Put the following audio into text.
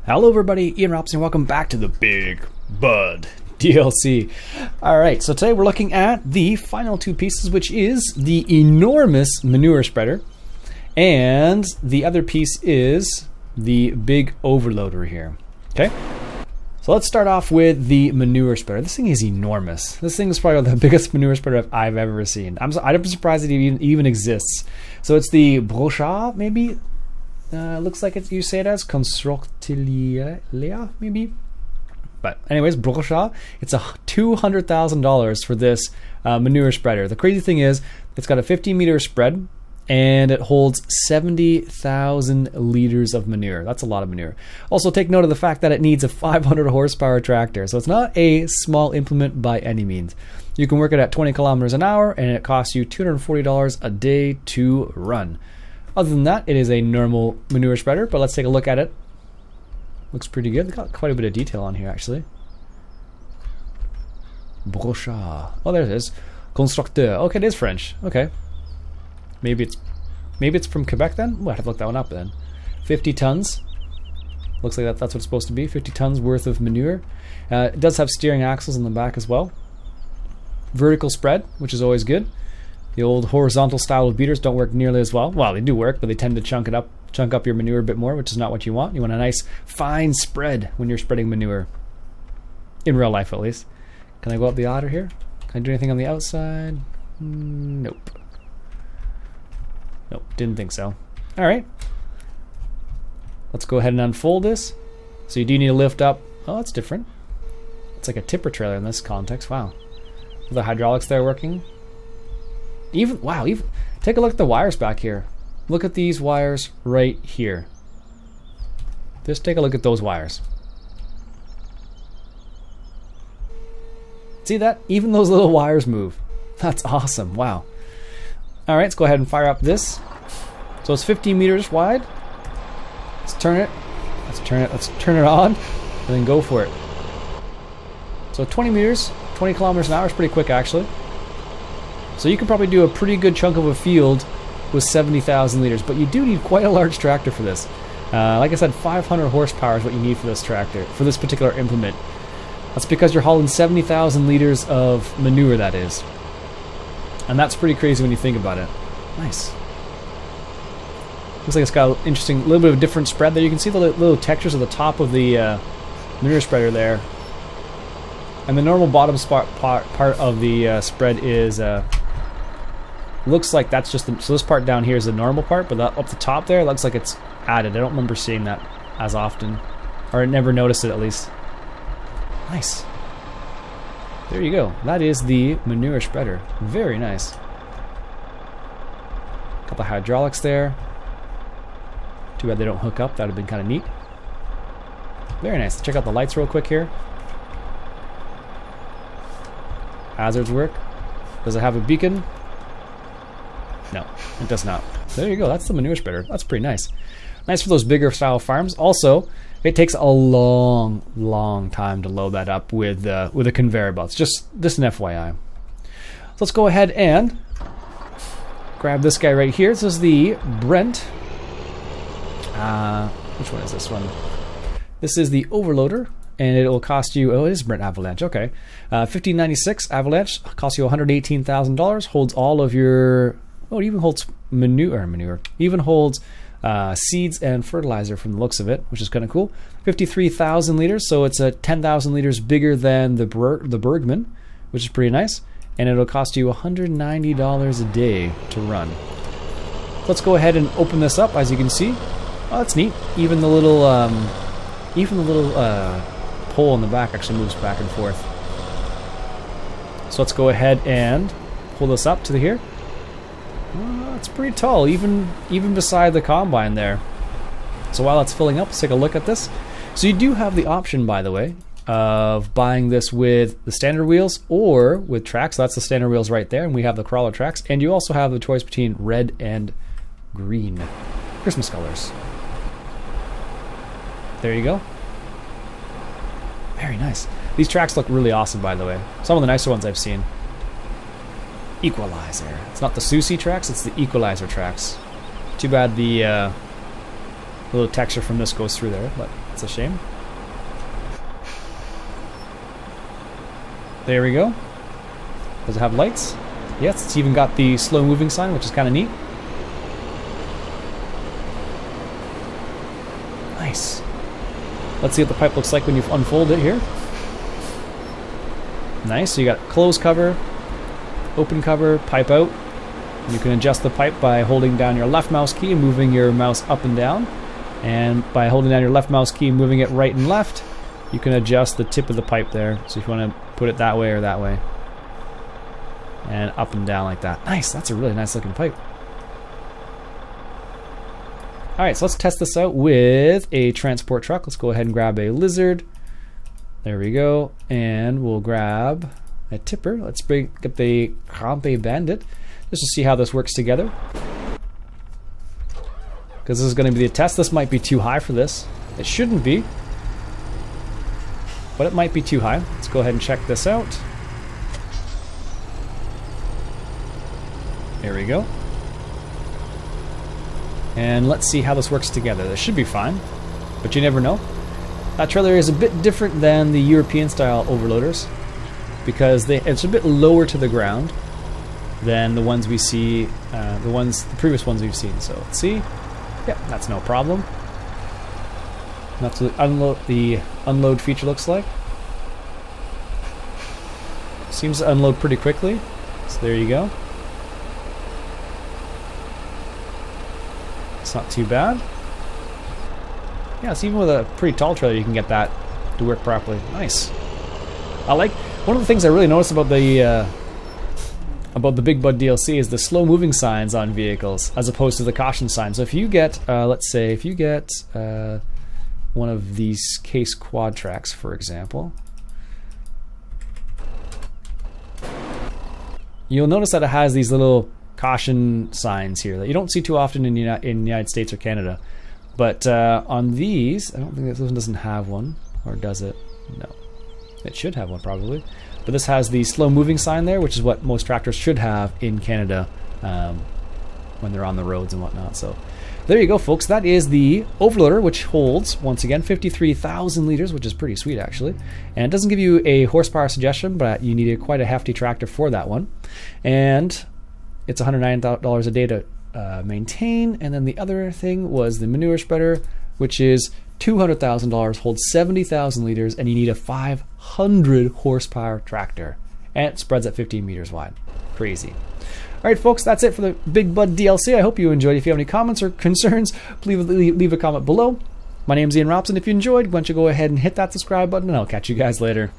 Hello everybody, Iain Robson, welcome back to the Big Bud DLC. Alright, so today we're looking at the final two pieces, which is the enormous Manure Spreader, and the other piece is the big overloader here. Okay, so let's start off with the Manure Spreader. This thing is enormous. This thing is probably the biggest Manure Spreader I've ever seen. I'm surprised it even exists. So it's the Brochat, maybe? Looks like you say it as Constructilia, maybe. But anyways, Brochat. It's $200,000 for this manure spreader. The crazy thing is, it's got a 50-meter spread, and it holds 70,000 liters of manure. That's a lot of manure. Also, take note of the fact that it needs a 500 horsepower tractor, so it's not a small implement by any means. You can work it at 20 kilometers an hour, and it costs you $240 a day to run. Other than that, it is a normal manure spreader, but let's take a look at it. Looks pretty good. It's got quite a bit of detail on here, actually. Brochat. Oh, there it is. Constructeur. Okay, it is French. Okay. Maybe it's from Quebec then? Well, I have to look that one up then. 50 tons. Looks like that's what it's supposed to be. 50 tons worth of manure. It does have steering axles in the back as well. Vertical spread, which is always good. The old horizontal style of beaters don't work nearly as well. Well, they do work, but they tend to chunk up your manure a bit more, which is not what you want. You want a nice fine spread when you're spreading manure. In real life, at least. Can I go up the otter here? Can I do anything on the outside? Nope. Nope, didn't think so. Alright. Let's go ahead and unfold this. So you do need to lift up. Oh, that's different. It's like a tipper trailer in this context. Wow. The hydraulics there working. Even take a look at the wires back here. Look at these wires right here. Just take a look at those wires. See that? Even those little wires move. That's awesome. Wow. All right, let's go ahead and fire up this. So it's 15 meters wide. Let's turn it. Let's turn it on, and then go for it. So 20 meters, 20 kilometers an hour is pretty quick, actually. So you can probably do a pretty good chunk of a field with 70,000 liters, but you do need quite a large tractor for this. Like I said, 500 horsepower is what you need for this tractor, for this particular implement. That's because you're hauling 70,000 liters of manure, that is. And that's pretty crazy when you think about it. Nice. Looks like it's got an interesting, little bit of a different spread there. You can see the little textures at the top of the manure spreader there. And the normal bottom part of the spread is, looks like that's just, so this part down here is the normal part, but up the top there, it looks like it's added. I don't remember seeing that as often, or I never noticed it at least. Nice. There you go. That is the manure spreader. Very nice. Couple of hydraulics there. Too bad they don't hook up. That would have been kind of neat. Very nice. Check out the lights real quick here. Hazards work. Does it have a beacon? No, it does not. There you go. That's the manure spreader. That's pretty nice. Nice for those bigger style farms. Also, it takes a long time to load that up with a conveyor belt. It's just an FYI. So let's go ahead and grab this guy right here. This is the Brent. Which one is this one? This is the overloader. And it will cost you, oh, it is Brent Avalanche, okay. 1596 Avalanche, costs you $118,000, holds all of your, oh, it even holds manure. Even holds seeds and fertilizer from the looks of it, which is kind of cool. 53,000 liters, so it's 10,000 liters bigger than the Bergman, which is pretty nice. And it'll cost you $190 a day to run. Let's go ahead and open this up, as you can see. Oh, that's neat. Even the little pole in the back actually moves back and forth. So let's go ahead and pull this up to here. It's pretty tall, even beside the combine there. So while it's filling up, let's take a look at this. So you do have the option, by the way, of buying this with the standard wheels or with tracks. So that's the standard wheels right there, and we have the crawler tracks. And you also have the choice between red and green. Christmas colors. There you go. Very nice. These tracks look really awesome, by the way. Some of the nicer ones I've seen. Equalizer. It's not the Susi tracks, it's the Equalizer tracks. Too bad the little texture from this goes through there, but It's a shame. There we go. Does it have lights? Yes, it's even got the slow moving sign, which is kind of neat. Nice. Let's see what the pipe looks like when you unfold it here. Nice, so you got close cover, open cover, pipe out. You can adjust the pipe by holding down your left mouse key and moving your mouse up and down. And by holding down your left mouse key and moving it right and left, you can adjust the tip of the pipe there. So if you want to put it that way or that way. And up and down like that. Nice, that's a really nice looking pipe. Alright, so let's test this out with a transport truck. Let's go ahead and grab a lizard. There we go. And we'll grab a tipper. Let's get the Campe Bandit just to see how this works together. Because this is going to be the test. This might be too high for this. It shouldn't be. But it might be too high. Let's go ahead and check this out. There we go. And let's see how this works together. This should be fine, but you never know. That trailer is a bit different than the European style overloaders because it's a bit lower to the ground than the ones we see, the previous ones we've seen. So let's see. Yep, that's no problem. That's what the unload feature looks like. Seems to unload pretty quickly. So there you go. It's not too bad. Yeah, so even with a pretty tall trailer you can get that to work properly. Nice. I like, one of the things I really noticed about the Big Bud DLC is the slow moving signs on vehicles as opposed to the caution signs. So if you get, let's say, if you get one of these case quad tracks, for example, you'll notice that it has these little caution signs here that you don't see too often in the United States or Canada. But on these, I don't think this one doesn't have one, or does it? No. It should have one probably. But this has the slow moving sign there, which is what most tractors should have in Canada when they're on the roads and whatnot. So there you go, folks. That is the overloader, which holds, once again, 53,000 liters, which is pretty sweet actually. And it doesn't give you a horsepower suggestion, but you need quite a hefty tractor for that one. And it's $109 a day to maintain. And then the other thing was the Manure Spreader, which is $200,000, holds 70,000 liters, and you need a 500 horsepower tractor. And it spreads at 15 meters wide. Crazy. Alright folks, that's it for the Big Bud DLC. I hope you enjoyed. If you have any comments or concerns, please leave a comment below. My name's Ian Robson. If you enjoyed, why don't you go ahead and hit that subscribe button, and I'll catch you guys later.